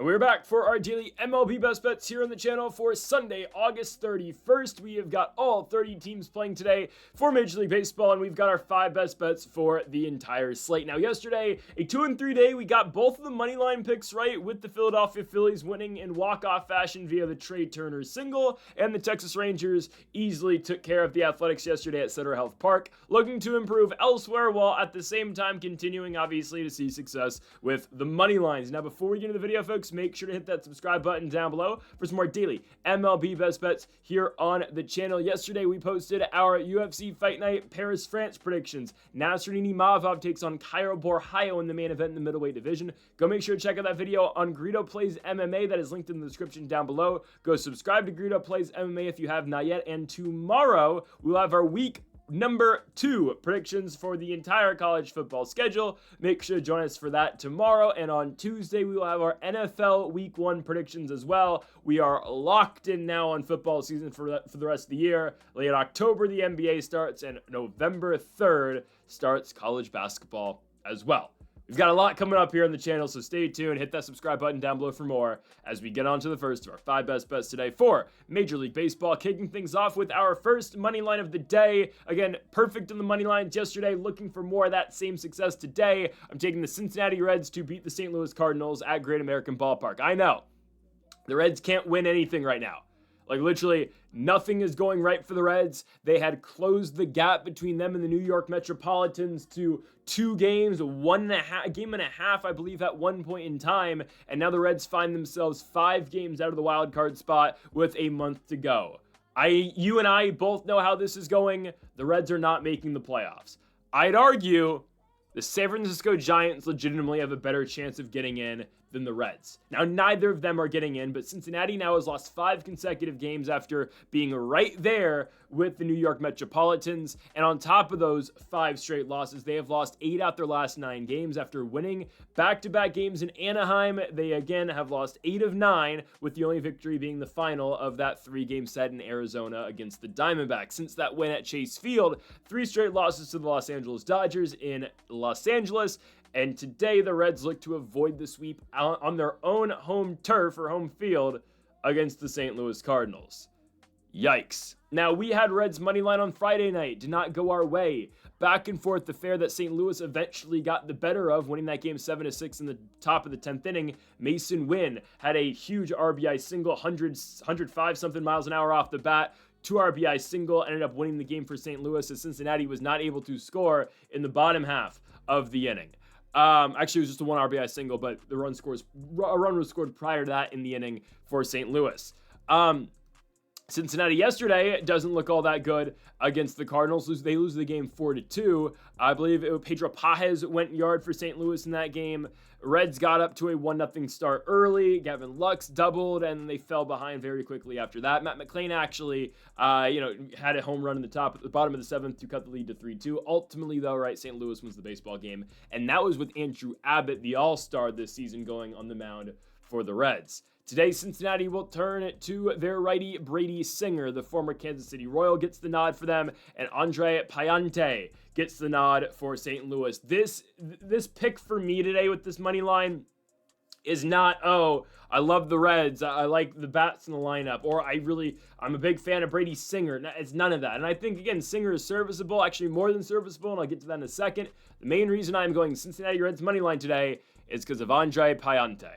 And we're back for our daily MLB Best Bets here on the channel for Sunday, August 31st. We have got all 30 teams playing today for Major League Baseball, and we've got our 5 best bets for the entire slate. Now, yesterday, a 2-3 day, we got both of the money line picks right, with the Philadelphia Phillies winning in walk-off fashion via the Trey Turner single, and the Texas Rangers easily took care of the Athletics yesterday at Center Health Park, looking to improve elsewhere while at the same time continuing, obviously, to see success with the money lines. Now, before we get into the video, folks, make sure to hit that subscribe button down below for some more daily MLB Best Bets here on the channel. Yesterday, we posted our UFC Fight Night Paris, France predictions. Nasruddin Imavov takes on Cairo Borrajo in the main event in the middleweight division. Go make sure to check out that video on Greedo Plays MMA. That is linked in the description down below. Go subscribe to Greedo Plays MMA if you have not yet. And tomorrow, we'll have our week number 2 predictions for the entire college football schedule. Make sure to join us for that tomorrow. And on Tuesday, we will have our NFL week 1 predictions as well. We are locked in now on football season for the rest of the year. Late October, the NBA starts, and November 3rd starts college basketball as well. We've got a lot coming up here on the channel, so stay tuned. Hit that subscribe button down below for more as we get on to the first of our 5 best bets today for Major League Baseball. Kicking things off with our first money line of the day. Again, perfect in the money lines yesterday. Looking for more of that same success today. I'm taking the Cincinnati Reds to beat the St. Louis Cardinals at Great American Ballpark. I know the Reds can't win anything right now. Like, literally, nothing is going right for the Reds. They had closed the gap between them and the New York Metropolitans to 2 games, a game and a half, I believe, at one point in time. And now the Reds find themselves 5 games out of the wild card spot with a month to go. You and I both know how this is going. The Reds are not making the playoffs. I'd argue the San Francisco Giants legitimately have a better chance of getting in than the Reds. Now, neither of them are getting in, but Cincinnati now has lost 5 consecutive games after being right there with the New York Metropolitans. And on top of those 5 straight losses, they have lost 8 out their last 9 games. After winning back-to-back games in Anaheim, they again have lost 8 of 9, with the only victory being the final of that 3-game set in Arizona against the Diamondbacks. Since that win at Chase Field, 3 straight losses to the Los Angeles Dodgers in Los Angeles. And today, the Reds look to avoid the sweep on their own home turf or home field against the St. Louis Cardinals. Yikes. Now, we had Reds money line on Friday night. Did not go our way. Back and forth affair that St. Louis eventually got the better of, winning that game 7-6 in the top of the 10th inning. Mason Wynn had a huge RBI single, 105-something miles an hour off the bat. 2 RBI single, ended up winning the game for St. Louis, as Cincinnati was not able to score in the bottom half of the inning. Actually, it was just a 1 RBI single, but a run was scored prior to that in the inning for St. Louis. Cincinnati yesterday doesn't look all that good against the Cardinals. They lose the game 4-2. I believe Pedro Pages went yard for St. Louis in that game. Reds got up to a 1-0 start early. Gavin Lux doubled, and they fell behind very quickly after that. Matt McClain actually, had a home run in the bottom of the 7th to cut the lead to 3-2. Ultimately, though, right, St. Louis wins the baseball game, and that was with Andrew Abbott, the all-star this season, going on the mound for the Reds. Today, Cincinnati will turn to their righty Brady Singer. The former Kansas City Royal gets the nod for them, and Andre Payante gets the nod for St. Louis. This pick for me today with this money line is not, oh, I love the Reds, I like the bats in the lineup, or I'm a big fan of Brady Singer. It's none of that. And I think, again, Singer is serviceable, actually more than serviceable, and I'll get to that in a second. The main reason I'm going Cincinnati Reds money line today is because of Andre Payante.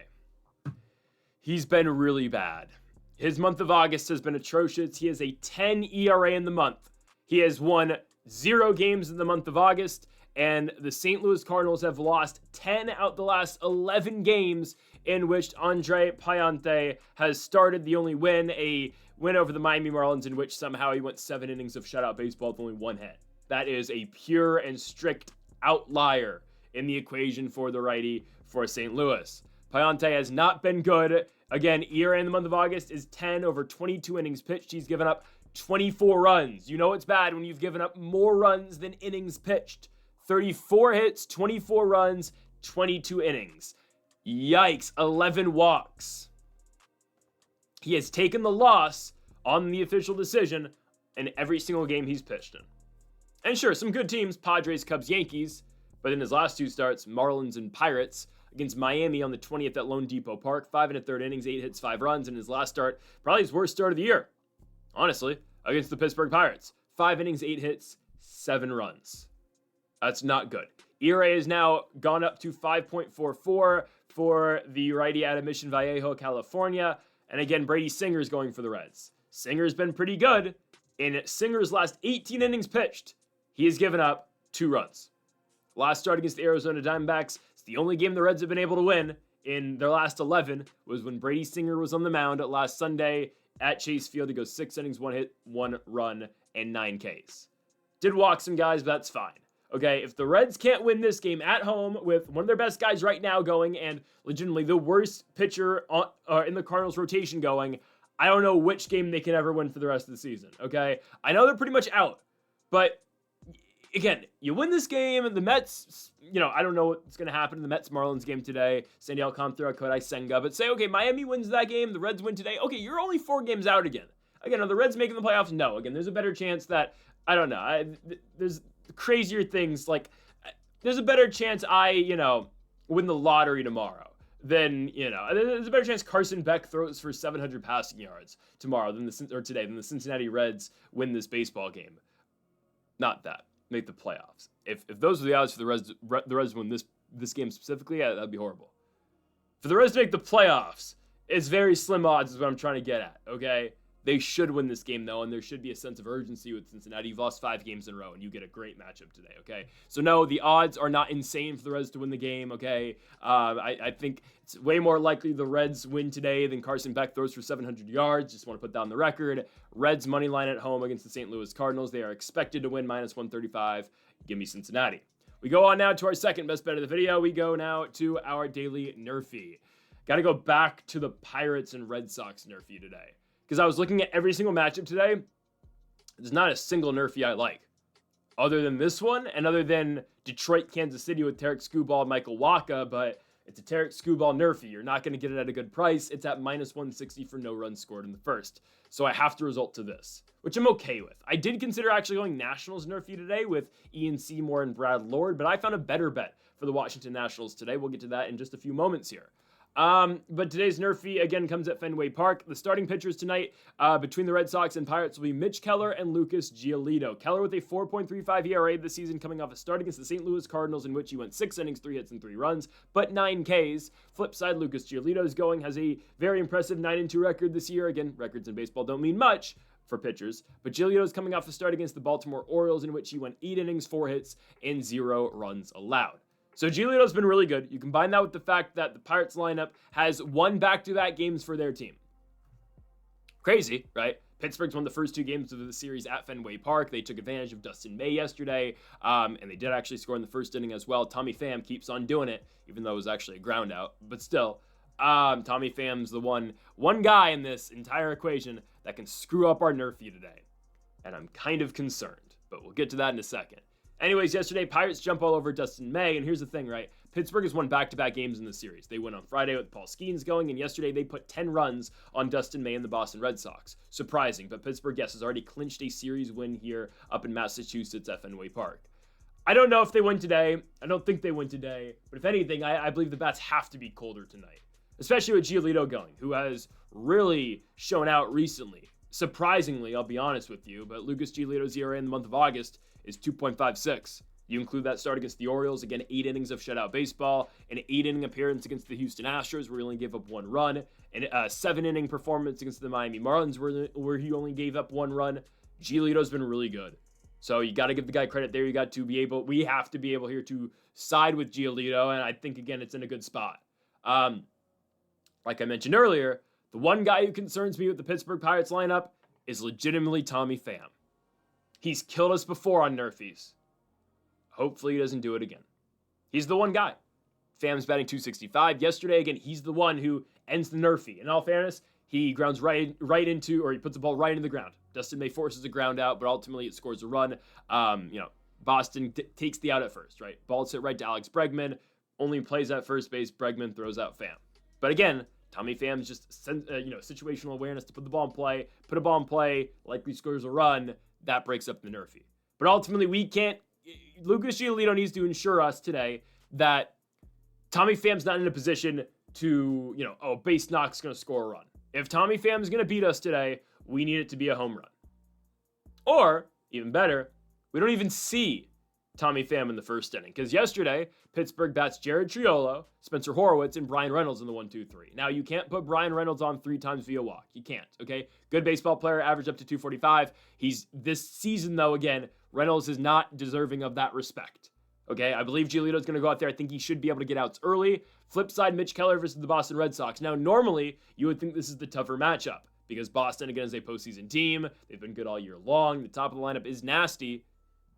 He's been really bad. His month of August has been atrocious. He has a 10 ERA in the month. He has won 0 games in the month of August, and the St. Louis Cardinals have lost 10 out the last 11 games in which Andre Payante has started. The only win, a win over the Miami Marlins, in which somehow he went 7 innings of shutout baseball with only 1 hit. That is a pure and strict outlier in the equation for the righty for St. Louis. Payante has not been good. Again, ERA in the month of August is 10 over 22 innings pitched. He's given up 24 runs. You know it's bad when you've given up more runs than innings pitched. 34 hits, 24 runs, 22 innings. Yikes, 11 walks. He has taken the loss on the official decision in every single game he's pitched in. And sure, some good teams, Padres, Cubs, Yankees, but in his last 2 starts, Marlins and Pirates, against Miami on the 20th at Lone Depot Park. 5 1/3 innings, 8 hits, 5 runs in his last start. Probably his worst start of the year, honestly, against the Pittsburgh Pirates. 5 innings, 8 hits, 7 runs. That's not good. ERA has now gone up to 5.44 for the righty out of Mission Viejo, California. And again, Brady Singer's going for the Reds. Singer's been pretty good. In Singer's last 18 innings pitched, he has given up 2 runs. Last start against the Arizona Diamondbacks, it's the only game the Reds have been able to win in their last 11, was when Brady Singer was on the mound last Sunday at Chase Field. He goes 6 innings, 1 hit, 1 run, and 9 Ks. Did walk some guys, but that's fine. Okay, if the Reds can't win this game at home with one of their best guys right now going and legitimately the worst pitcher in the Cardinals rotation going, I don't know which game they can ever win for the rest of the season, okay? I know they're pretty much out, but again, you win this game, and the Mets, I don't know what's going to happen in the Mets-Marlins game today. Sandy Alcantara, Kodai Senga, but say, okay, Miami wins that game, the Reds win today. Okay, you're only 4 games out again. Again, are the Reds making the playoffs? No. Again, there's a better chance that, I don't know, there's crazier things, like, there's a better chance I, win the lottery tomorrow than, there's a better chance Carson Beck throws for 700 passing yards tomorrow today than the Cincinnati Reds win this baseball game. Not that. Make the playoffs. If those are the odds for the Reds win this game specifically, yeah, that'd be horrible. For the Reds to make the playoffs, it's very slim odds is what I'm trying to get at, okay? They should win this game, though, and there should be a sense of urgency with Cincinnati. You've lost 5 games in a row, and you get a great matchup today, okay? So, no, the odds are not insane for the Reds to win the game, okay? I think it's way more likely the Reds win today than Carson Beck throws for 700 yards. Just want to put that on the record. Reds money line at home against the St. Louis Cardinals. They are expected to win -135. Give me Cincinnati. We go on now to our second best bet of the video. We go now to our daily nerfy. Got to go back to the Pirates and Red Sox nerfy today. Because I was looking at every single matchup today, there's not a single nerfy I like. Other than this one, and other than Detroit, Kansas City with Tarek Skubal and Michael Wacha, but it's a Tarek Skubal nerfy. You're not going to get it at a good price. It's at -160 for no runs scored in the first. So I have to resort to this, which I'm okay with. I did consider actually going Nationals nerfy today with Ian Seymour and Brad Lord, but I found a better bet for the Washington Nationals today. We'll get to that in just a few moments here. But today's nerfy, again, comes at Fenway Park. The starting pitchers tonight between the Red Sox and Pirates will be Mitch Keller and Lucas Giolito. Keller with a 4.35 ERA this season, coming off a start against the St. Louis Cardinals, in which he went 6 innings, 3 hits, and 3 runs, but 9 Ks. Flip side, Lucas Giolito has a very impressive 9-2 record this year. Again, records in baseball don't mean much for pitchers, but Giolito's coming off a start against the Baltimore Orioles, in which he went 8 innings, 4 hits, and 0 runs allowed. So Giolito's been really good. You combine that with the fact that the Pirates lineup has won back-to-back games for their team. Crazy, right? Pittsburgh's won the first 2 games of the series at Fenway Park. They took advantage of Dustin May yesterday, and they did actually score in the first inning as well. Tommy Pham keeps on doing it, even though it was actually a ground out. But still, Tommy Pham's the one guy in this entire equation that can screw up our nerfy today. And I'm kind of concerned, but we'll get to that in a second. Anyways, yesterday, Pirates jump all over Dustin May, and here's the thing, right? Pittsburgh has won back-to-back games in the series. They won on Friday with Paul Skeens going, and yesterday they put 10 runs on Dustin May and the Boston Red Sox. Surprising, but Pittsburgh, yes, has already clinched a series win here up in Massachusetts at Fenway Park. I don't know if they win today. I don't think they win today, but if anything, I believe the bats have to be colder tonight, especially with Giolito going, who has really shown out recently. Surprisingly, I'll be honest with you, but Lucas Giolito's ERA in the month of August is 2.56. You include that start against the Orioles, again, 8 innings of shutout baseball, an 8-inning appearance against the Houston Astros where he only gave up 1 run, and a 7-inning performance against the Miami Marlins where he only gave up 1 run. Giolito's been really good. So you got to give the guy credit there. We have to be able here to side with Giolito, and I think, again, it's in a good spot. Like I mentioned earlier, the one guy who concerns me with the Pittsburgh Pirates lineup is legitimately Tommy Pham. He's killed us before on nerfies. Hopefully he doesn't do it again. He's the one guy. Pham's batting .265. Yesterday, again, he's the one who ends the nerfy. In all fairness, he grounds right into, or he puts the ball right into the ground. Dustin May forces a ground out, but ultimately it scores a run. Boston takes the out at first, right? Ball's hit right to Alex Bregman. Only plays at first base. Bregman throws out Pham. But again, Tommy Pham's just situational awareness to put the ball in play, put a ball in play, likely scores a run. That breaks up the nerfy. But ultimately, Lucas Giolito needs to ensure us today that Tommy Pham's not in a position to, base knock's going to score a run. If Tommy Pham's going to beat us today, we need it to be a home run. Or, even better, we don't even see Tommy Pham in the first inning. Because yesterday, Pittsburgh bats Jared Triolo, Spencer Horwitz, and Brian Reynolds in the 1-2-3. Now, you can't put Brian Reynolds on 3 times via walk. You can't, okay? Good baseball player, average up to 245. This season, though, again, Reynolds is not deserving of that respect. Okay, I believe Giolito's going to go out there. I think he should be able to get outs early. Flip side, Mitch Keller versus the Boston Red Sox. Now, normally, you would think this is the tougher matchup because Boston, again, is a postseason team. They've been good all year long. The top of the lineup is nasty.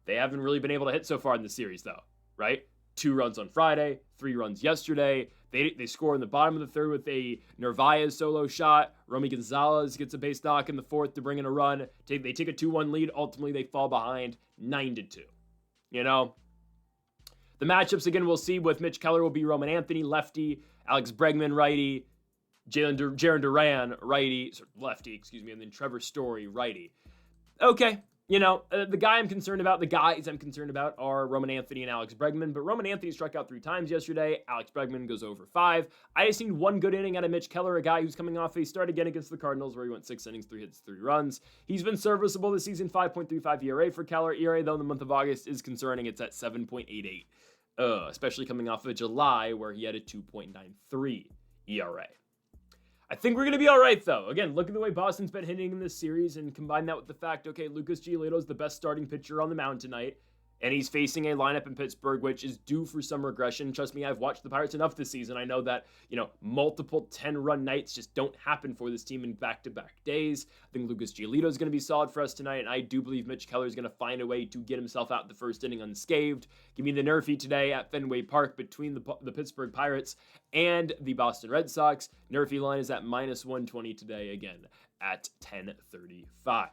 They haven't really been able to hit so far in the series, though, right? 2 runs on Friday, 3 runs yesterday. They score in the bottom of the third with a Narvaez solo shot. Romy Gonzalez gets a base knock in the fourth to bring in a run. They take a 2-1 lead. Ultimately, they fall behind 9-2. The matchups, again, we'll see with Mitch Keller will be Roman Anthony, lefty, Alex Bregman, righty, Jarren Duran, righty, lefty, and then Trevor Story, righty. Okay, the guys I'm concerned about are Roman Anthony and Alex Bregman, but Roman Anthony struck out 3 times yesterday. Alex Bregman goes over 5. I just need 1 good inning out of Mitch Keller, a guy who's coming off a start again against the Cardinals where he went 6 innings, 3 hits, 3 runs. He's been serviceable this season, 5.35 ERA for Keller. ERA, though, in the month of August is concerning. It's at 7.88. Especially coming off of July where he had a 2.93 ERA. I think we're going to be all right, though. Again, look at the way Boston's been hitting in this series and combine that with the fact, okay, Lucas Giolito is the best starting pitcher on the mound tonight, and he's facing a lineup in Pittsburgh which is due for some regression. Trust me, I've watched the Pirates enough this season. I know that, multiple 10-run nights just don't happen for this team in back-to-back days. I think Lucas Giolito is going to be solid for us tonight, and I do believe Mitch Keller is going to find a way to get himself out the first inning unscathed. Give me the nerfy today at Fenway Park between the Pittsburgh Pirates and the Boston Red Sox. Nerfy line is at -120 today, again, at 10:35.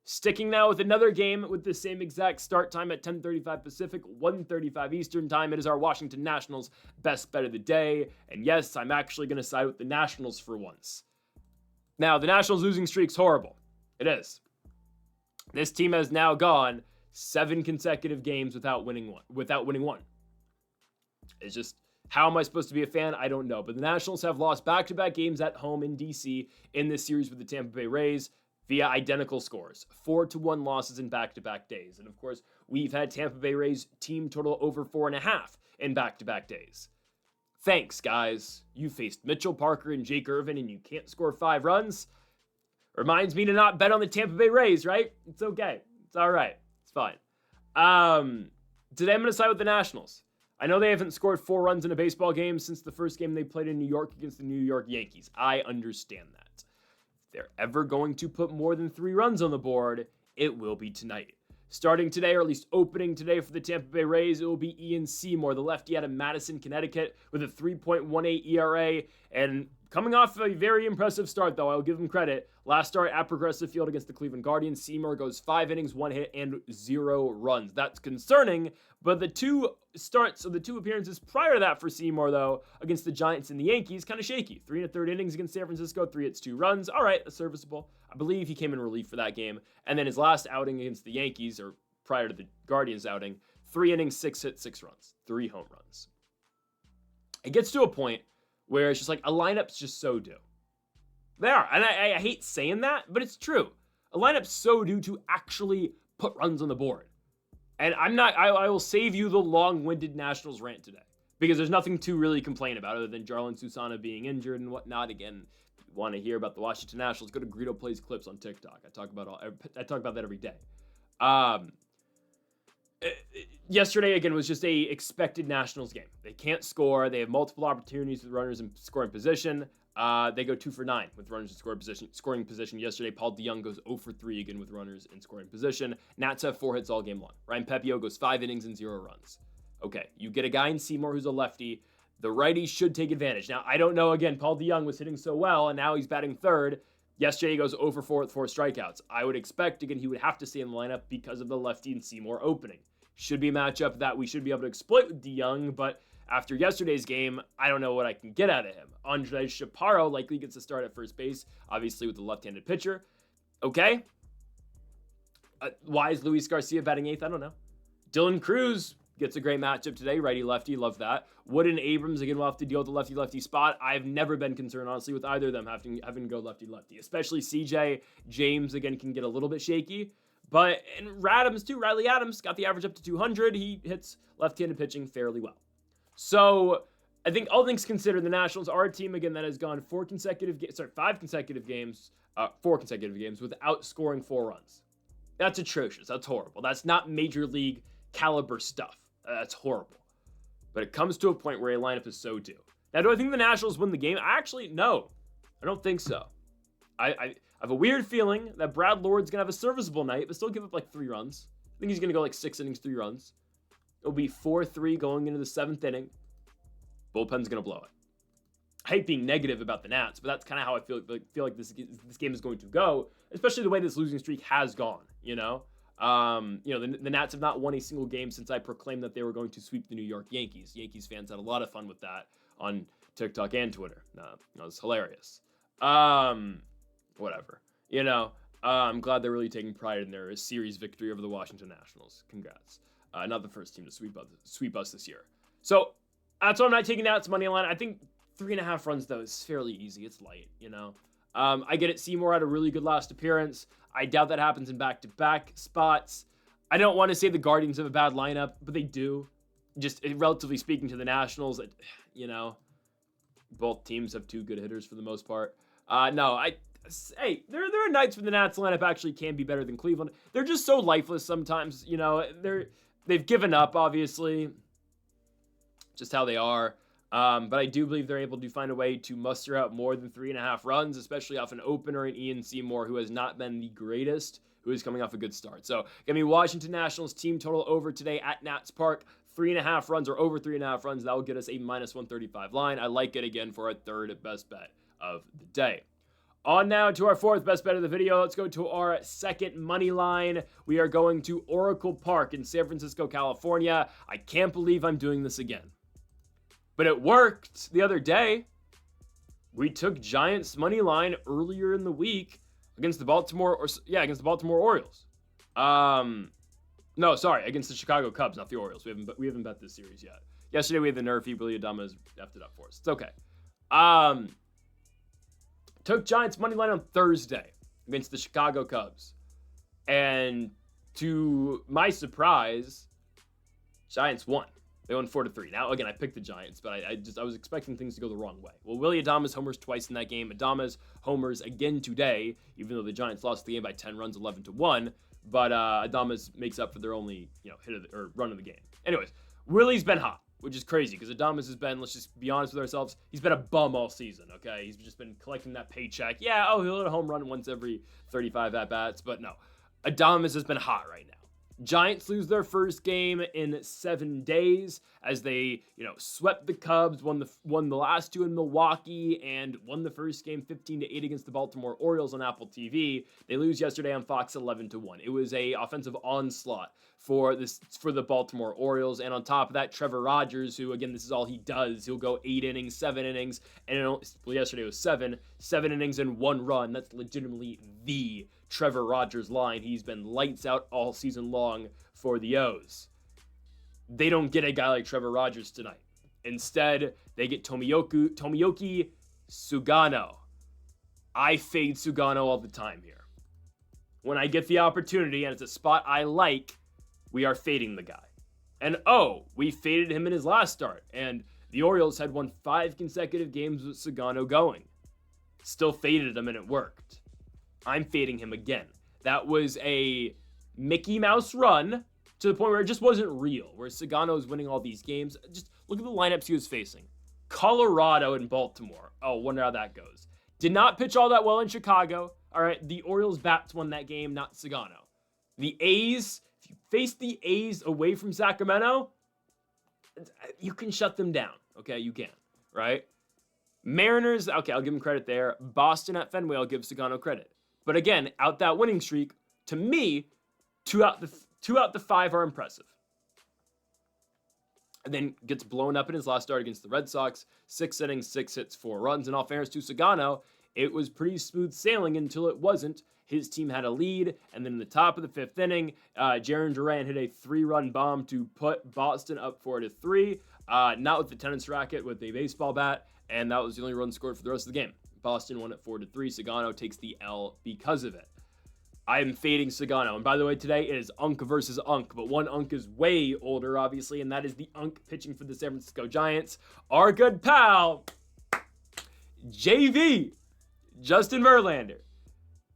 Sticking now with another game with the same exact start time at 10:35 Pacific, 1:35 Eastern time. It is our Washington Nationals best bet of the day. And yes, I'm actually going to side with the Nationals for once. Now, the Nationals losing streak's horrible. It is. This team has now gone 7 consecutive games without winning one. It's just, how am I supposed to be a fan? I don't know. But the Nationals have lost back-to-back games at home in D.C. in this series with the Tampa Bay Rays via identical scores, 4-1 losses in back-to-back days. And of course, we've had Tampa Bay Rays team total over 4.5 in back-to-back days. Thanks, guys. You faced Mitchell Parker and Jake Irvin, and you can't score 5 runs. Reminds me to not bet on the Tampa Bay Rays, right? It's okay. It's all right. It's fine. Today I'm going to side with the Nationals. I know they haven't scored 4 runs in a baseball game since the first game they played in New York against the New York Yankees. I understand that. If they're ever going to put more than 3 runs on the board, it will be tonight. Starting today, or at least opening today for the Tampa Bay Rays, it will be Ian Seymour, the lefty out of Madison, Connecticut, with a 3.18 ERA. And coming off a very impressive start, though, I'll give him credit. Last start at Progressive Field against the Cleveland Guardians, Seymour goes 5 innings, 1 hit, and 0 runs. That's concerning, but the 2 starts, or the 2 appearances prior to that for Seymour, though, against the Giants and the Yankees, kind of shaky. 3 1/3 innings against San Francisco, 3 hits, 2 runs. All right, that's serviceable. I believe he came in relief for that game. And then his last outing against the Yankees, or prior to the Guardians outing, 3 innings, 6 hits, 6 runs, 3 home runs. It gets to a point where it's just like a lineup's just so due. They are, and I hate saying that, but it's true. A lineup's so due to actually put runs on the board. And I will save you the long-winded Nationals rant today, because there's nothing to really complain about other than Jarlin Susana being injured and whatnot. Again, if you want to hear about the Washington Nationals, go to Greedo Plays Clips on TikTok. I talk about that every day. Yesterday, again, was just a expected Nationals game. They can't score. They have multiple opportunities with runners in scoring position. They go 2 for 9 with runners in scoring position. Yesterday, Paul DeJong goes 0 for 3 again with runners in scoring position. Nats have 4 hits all game long. Ryan Pepio goes 5 innings and 0 runs. Okay, you get a guy in Seymour who's a lefty. The righty should take advantage. Now, I don't know, again, Paul DeJong was hitting so well, and now he's batting third. Yesterday, he goes 0 for 4 with 4 strikeouts. I would expect, again, he would have to stay in the lineup because of the lefty and Seymour opening. Should be a matchup that we should be able to exploit with DeJong, but after yesterday's game, I don't know what I can get out of him. Andres Chaparro likely gets a start at first base, obviously with the left-handed pitcher. Okay. Why is Luis Garcia batting 8th? I don't know. Dylan Cruz gets a great matchup today. Righty-lefty, love that. Wood and Abrams, again, will have to deal with the lefty-lefty spot. I've never been concerned, honestly, with either of them having to go lefty-lefty. Especially CJ. James, again, can get a little bit shaky. But, and Radams, too. Riley Adams got the average up to 200. He hits left-handed pitching fairly well. So, I think all things considered, the Nationals are a team, again, that has gone 4 consecutive games without scoring 4 runs. That's atrocious. That's horrible. That's not major league caliber stuff. That's horrible. But it comes to a point where a lineup is so due. Now, do I think the Nationals win the game? Actually, no. I don't think so. I have a weird feeling that Brad Lord's going to have a serviceable night, but still give up like 3 runs. I think he's going to go like 6 innings, 3 runs. It'll be 4-3 going into the 7th inning. Bullpen's going to blow it. I hate being negative about the Nats, but that's kind of how I feel like this game is going to go, especially the way this losing streak has gone, you know? The Nats have not won a single game since I proclaimed that they were going to sweep the New York Yankees. Yankees fans had a lot of fun with that on TikTok and Twitter. It was hilarious. Whatever. I'm glad they're really taking pride in their series victory over the Washington Nationals. Congrats. Not the first team to sweep us this year. So that's why I'm not taking Nats money line. I think 3.5 runs, though, is fairly easy. It's light, I get it. Seymour had a really good last appearance. I doubt that happens in back-to-back spots. I don't want to say the Guardians have a bad lineup, but they do. Just relatively speaking to the Nationals, both teams have 2 good hitters for the most part. Hey, there are nights when the Nats lineup actually can be better than Cleveland. They're just so lifeless sometimes, they've given up, obviously. Just how they are. But I do believe they're able to find a way to muster out more than 3.5 runs, especially off an opener in Ian Seymour, who has not been the greatest, who is coming off a good start. So, give me Washington Nationals team total over today at Nats Park. 3.5 runs or over 3.5 runs. That will get us a -135 line. I like it again for our 3rd best bet of the day. On now to our 4th best bet of the video. Let's go to our 2nd money line. We are going to Oracle Park in San Francisco, California. I can't believe I'm doing this again. But it worked the other day. We took Giants money line earlier in the week against the Baltimore Orioles. Against the Chicago Cubs, not the Orioles. We haven't bet this series yet. Yesterday we had the nerfy. Willie Adames effed it up for us. It's okay. Took Giants money line on Thursday against the Chicago Cubs, and to my surprise, Giants won. They won 4-3. Now, again, I picked the Giants, but I was expecting things to go the wrong way. Well, Willie Adames homers twice in that game. Adames homers again today, even though the Giants lost the game by 10 runs, 11-1. But Adames makes up for their only run of the game. Anyways, Willie's been hot, which is crazy because Adames has been, let's just be honest with ourselves, he's been a bum all season, okay? He's just been collecting that paycheck. Yeah, he'll hit a home run once every 35 at-bats, but no. Adames has been hot right now. Giants lose their first game in 7 days as they, swept the Cubs, won the last 2 in Milwaukee, and won the first game 15-8 against the Baltimore Orioles on Apple TV. They lose yesterday on Fox 11-1. It was a offensive onslaught for the Baltimore Orioles, and on top of that, Trevor Rogers, who again, this is all he does. He'll go 8 innings, 7 innings, and yesterday was 7 innings and 1 run. That's legitimately the Trevor Rogers line. He's been lights out all season long for the O's. They don't get a guy like Trevor Rogers tonight. Instead, they get Tomoyoki Sugano. I fade Sugano all the time here. When I get the opportunity and it's a spot I like, we are fading the guy. And we faded him in his last start. And the Orioles had won 5 consecutive games with Sugano going. Still faded him and it worked. I'm fading him again. That was a Mickey Mouse run to the point where it just wasn't real, where Sugano is winning all these games. Just look at the lineups he was facing. Colorado and Baltimore. Wonder how that goes. Did not pitch all that well in Chicago. All right, the Orioles bats won that game, not Sugano. The A's, if you face the A's away from Sacramento, you can shut them down. Okay, you can, right? Mariners, okay, I'll give them credit there. Boston at Fenway, I'll give Sugano credit. But again, out that winning streak, to me, 2 out the 5 are impressive. And then gets blown up in his last start against the Red Sox. 6 innings, 6 hits, 4 runs. In all fairness to Sugano, it was pretty smooth sailing until it wasn't. His team had a lead, and then in the top of the 5th inning, Jarren Duran hit a 3-run bomb to put Boston up 4-3, not with the tennis racket, with a baseball bat, and that was the only run scored for the rest of the game. Boston won at 4-3. Sagano takes the L because of it. I am fading Sagano, and by the way, today it is Unk versus Unk, but one Unk is way older, obviously, and that is the Unk pitching for the San Francisco Giants. Our good pal, JV, Justin Verlander.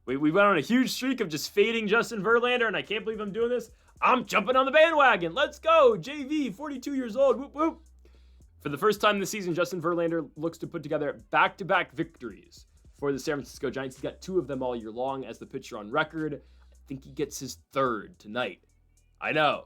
We went on a huge streak of just fading Justin Verlander, and I can't believe I'm doing this. I'm jumping on the bandwagon. Let's go. JV, 42 years old. Whoop, whoop. For the first time this season, Justin Verlander looks to put together back-to-back victories for the San Francisco Giants. He's got 2 of them all year long as the pitcher on record. I think he gets his 3rd tonight. I know.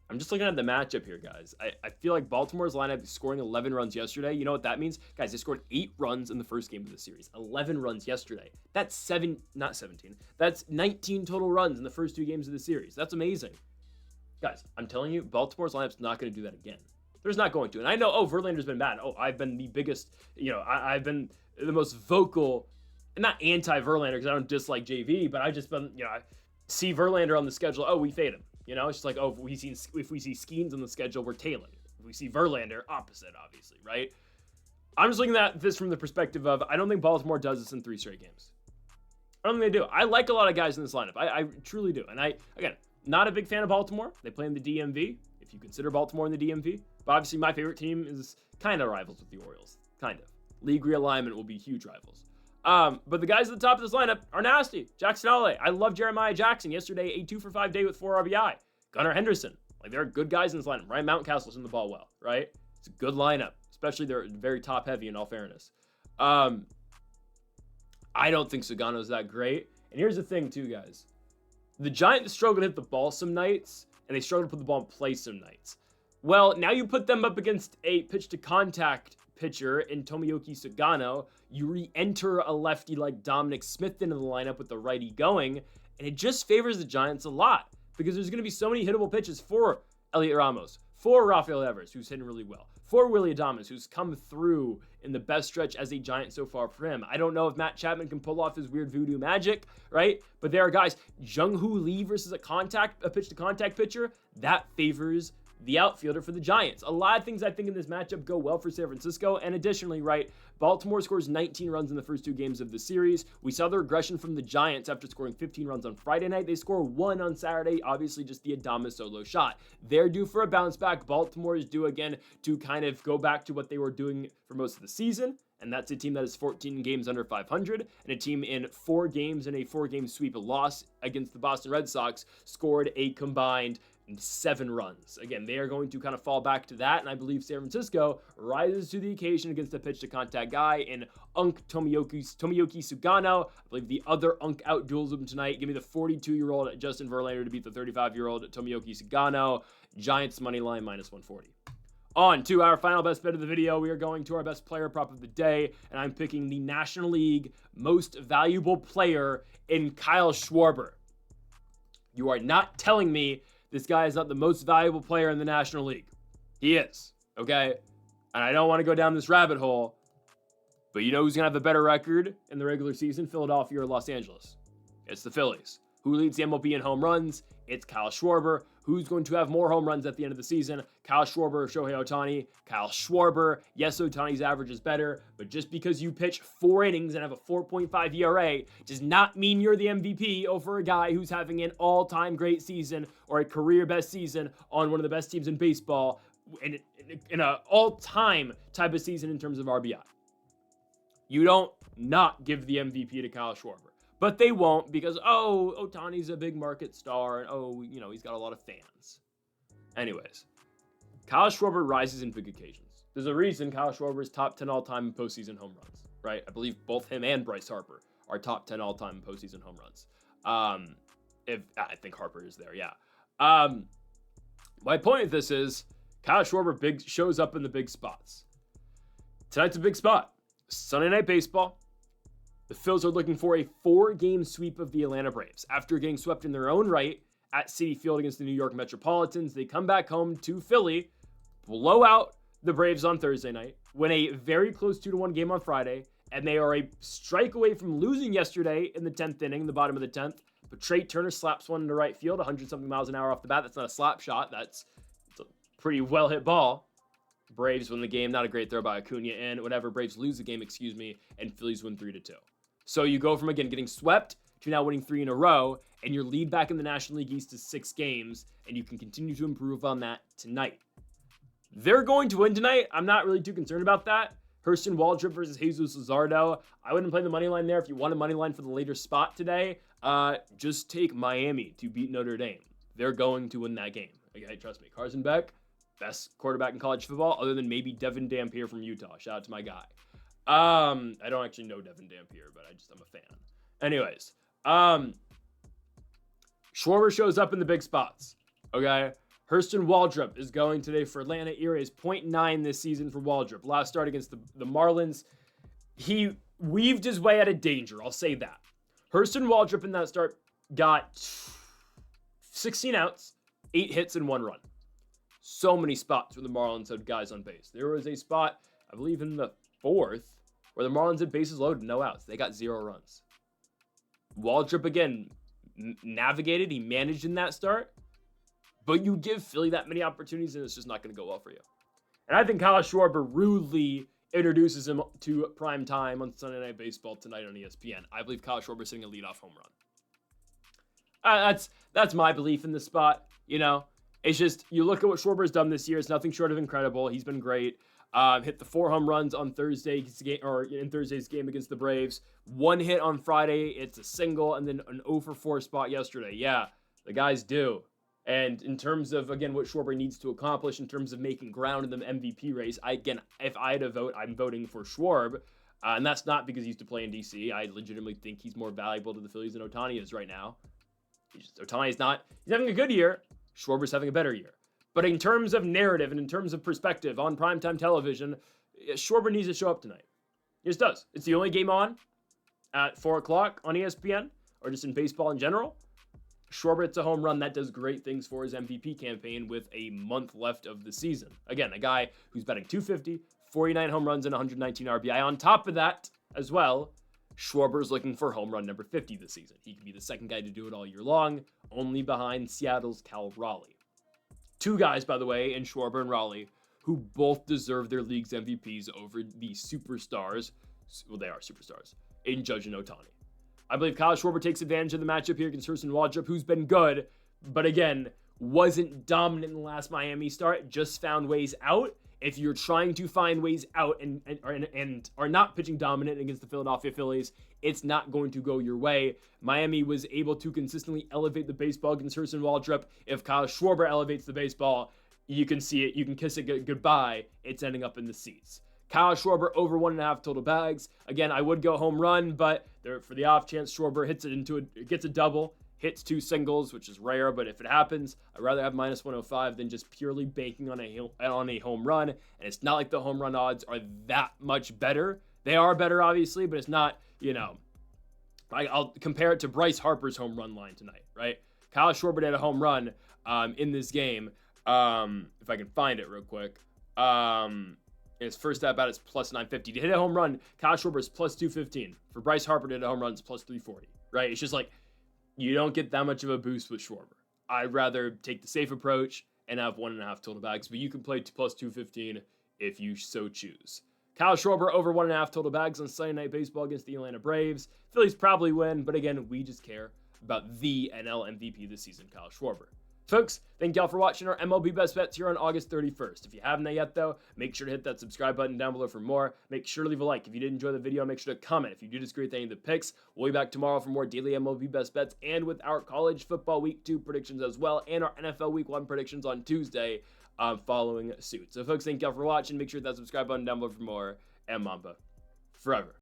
I'm just looking at the matchup here, guys. I feel like Baltimore's lineup is scoring 11 runs yesterday. You know what that means? Guys, they scored 8 runs in the first game of the series. 11 runs yesterday. That's not 17. That's 19 total runs in the first 2 games of the series. That's amazing. Guys, I'm telling you, Baltimore's lineup's not going to do that again. There's not going to. And I know, Verlander's been bad. I've been the biggest, I've been the most vocal, and not anti-Verlander because I don't dislike JV, but I've just been, I see Verlander on the schedule. We fade him. It's just like, if we see Skeens on the schedule, we're tailing. If we see Verlander, opposite, obviously, right? I'm just looking at this from the perspective of, I don't think Baltimore does this in 3 straight games. I don't think they do. I like a lot of guys in this lineup. I truly do. And again, not a big fan of Baltimore. They play in the DMV, if you consider Baltimore in the DMV. But obviously, my favorite team is kind of rivals with the Orioles. Kind of. League realignment will be huge rivals. But the guys at the top of this lineup are nasty. Jackson Ollie. I love Jeremiah Jackson. Yesterday, a 2-for-5 day with 4 RBI. Gunnar Henderson. There are good guys in this lineup. Ryan Mountcastle's in the ball well, right? It's a good lineup. Especially they're very top heavy in all fairness. I don't think Sagano's that great. And here's the thing too, guys. The Giants struggle to hit the ball some nights, and they struggle to put the ball in play some nights. Well, now you put them up against a pitch-to-contact pitcher in Tomoyuki Sagano. You re-enter a lefty like Dominic Smith into the lineup with the righty going, and it just favors the Giants a lot because there's going to be so many hittable pitches for Elliot Ramos, for Rafael Devers, who's hitting really well, for Willie Adames, who's come through in the best stretch as a Giant so far for him. I don't know if Matt Chapman can pull off his weird voodoo magic, right? But there are guys, Jung-Hoo Lee versus a pitch-to-contact pitcher, that favors the outfielder for the Giants. A lot of things I think in this matchup go well for San Francisco, and additionally, right, Baltimore scores 19 runs in the first 2 games of the series. We saw the regression from the Giants after scoring 15 runs on Friday night. They score 1 on Saturday, obviously just the Adames solo shot. They're due for a bounce back. Baltimore is due again to kind of go back to what they were doing for most of the season, and that's a team that is 14 games under 500, and a team in 4 games in a 4-game sweep loss against the Boston Red Sox scored a combined 7 runs. Again, they are going to kind of fall back to that, and I believe San Francisco rises to the occasion against a pitch-to-contact guy in Unk Tomoyuki Sugano. I believe the other Unk outduels him tonight. Give me the 42-year-old Justin Verlander to beat the 35-year-old Tomoyuki Sugano. Giants money line -140. On to our final best bet of the video. We are going to our best player prop of the day, and I'm picking the National League most valuable player in Kyle Schwarber. You are not telling me this guy is not the most valuable player in the National League. He is, okay? And I don't want to go down this rabbit hole, but you know who's going to have a better record in the regular season? Philadelphia or Los Angeles. It's the Phillies. Who leads the MLB in home runs? It's Kyle Schwarber. Who's going to have more home runs at the end of the season? Kyle Schwarber or Shohei Ohtani? Kyle Schwarber. Yes, Ohtani's average is better, but just because you pitch 4 innings and have a 4.5 ERA does not mean you're the MVP over a guy who's having an all-time great season or a career best season on one of the best teams in baseball in an all-time type of season in terms of RBI. You don't not give the MVP to Kyle Schwarber. But they won't because, Ohtani's a big market star, and, he's got a lot of fans. Anyways, Kyle Schwarber rises in big occasions. There's a reason Kyle Schwarber is top 10 all-time in postseason home runs, right? I believe both him and Bryce Harper are top 10 all-time in postseason home runs. I think Harper is there, yeah. My point with this is Kyle Schwarber shows up in the big spots. Tonight's a big spot. Sunday Night Baseball. The Phils are looking for a 4-game sweep of the Atlanta Braves. After getting swept in their own right at Citi Field against the New York Metropolitans, they come back home to Philly, blow out the Braves on Thursday night, win a very close 2-1 game on Friday, and they are a strike away from losing yesterday in the 10th inning, the bottom of the 10th. But Trey Turner slaps one into right field, 100-something miles an hour off the bat. That's not a slap shot. It's a pretty well-hit ball. Braves win the game. Not a great throw by Acuna, and whatever. Braves lose the game, and Phillies win 3-2. So you go from, again, getting swept to now winning 3 in a row, and your lead back in the National League East is 6 games, and you can continue to improve on that tonight. They're going to win tonight. I'm not really too concerned about that. Hurston Waldrop versus Jesus Luzardo. I wouldn't play the money line there. If you want a money line for the later spot today, just take Miami to beat Notre Dame. They're going to win that game. Okay, trust me. Carson Beck, best quarterback in college football, other than maybe Devin Dampier from Utah. Shout out to my guy. I don't actually know Devin Dampier, but I'm a fan. Anyways, Schwarber shows up in the big spots. Okay. Hurston Waldrop is going today for Atlanta. ERA is 0.9 this season for Waldrop. Last start against the Marlins, he weaved his way out of danger. I'll say that. Hurston Waldrop in that start got 16 outs, 8 hits, and 1 run. So many spots where the Marlins had guys on base. There was a spot, I believe in the 4th, where the Marlins had bases loaded, no outs. They got 0 runs. Waldrop, again, navigated. He managed in that start. But you give Philly that many opportunities, and it's just not going to go well for you. And I think Kyle Schwarber rudely introduces him to prime time on Sunday Night Baseball tonight on ESPN. I believe Kyle Schwarber is hitting a leadoff home run. That's my belief in the spot. You know, it's just, you look at what Schwarber's done this year. It's nothing short of incredible. He's been great. Hit the 4 home runs on Thursday's game, or in Thursday's game against the Braves. 1 hit on Friday. It's a single, and then an 0-for-4 spot yesterday. Yeah, the guys do. And in terms of, again, what Schwarber needs to accomplish in terms of making ground in the MVP race, if I had to vote, I'm voting for Schwarber. And that's not because he used to play in D.C. I legitimately think he's more valuable to the Phillies than Ohtani is right now. He's having a good year. Schwarber's having a better year. But in terms of narrative and in terms of perspective on primetime television, Schwarber needs to show up tonight. He just does. It's the only game on at 4 o'clock on ESPN, or just in baseball in general. Schwarber hits a home run. That does great things for his MVP campaign with a month left of the season. Again, a guy who's batting .250, 49 home runs, and 119 RBI. On top of that, as well, Schwarber's looking for home run number 50 this season. He can be the second guy to do it all year long, only behind Seattle's Cal Raleigh. 2 guys, by the way, in Schwarber and Raleigh, who both deserve their league's MVPs over the superstars. Well, they are superstars in Judge and Ohtani. I believe Kyle Schwarber takes advantage of the matchup here against Hurston Waldrop, who's been good, but again, wasn't dominant in the last Miami start, just found ways out. If you're trying to find ways out and are not pitching dominant against the Philadelphia Phillies, it's not going to go your way. Miami was able to consistently elevate the baseball against Hurston Waldrop. If Kyle Schwarber elevates the baseball, you can see it, you can kiss it goodbye. It's ending up in the seats. Kyle Schwarber over 1.5 total bags. Again, I would go home run, but for the off chance Schwarber gets a double, hits 2 singles, which is rare, but if it happens, I'd rather have minus 105 than just purely banking on a home run. And it's not like the home run odds are that much better. They are better, obviously, but it's not, I'll compare it to Bryce Harper's home run line tonight, right? Kyle Schwarber had a home run in this game. If I can find it real quick. His first at bat is plus 950. To hit a home run, Kyle Schwarber is plus 215. For Bryce Harper to hit a home run, it's plus 340, right? It's just like, you don't get that much of a boost with Schwarber. I'd rather take the safe approach and have 1.5 total bags, but you can play plus 215 if you so choose. Kyle Schwarber over 1.5 total bags on Sunday Night Baseball against the Atlanta Braves. Phillies probably win, but again, we just care about the NL MVP this season, Kyle Schwarber. Folks, thank y'all for watching our MLB Best Bets here on August 31st. If you haven't yet, though, make sure to hit that subscribe button down below for more. Make sure to leave a like. If you did enjoy the video, make sure to comment. If you do disagree with any of the picks, we'll be back tomorrow for more daily MLB Best Bets and with our college football Week 2 predictions as well, and our NFL Week 1 predictions on Tuesday following suit. So, folks, thank y'all for watching. Make sure to hit that subscribe button down below for more, and Mamba forever.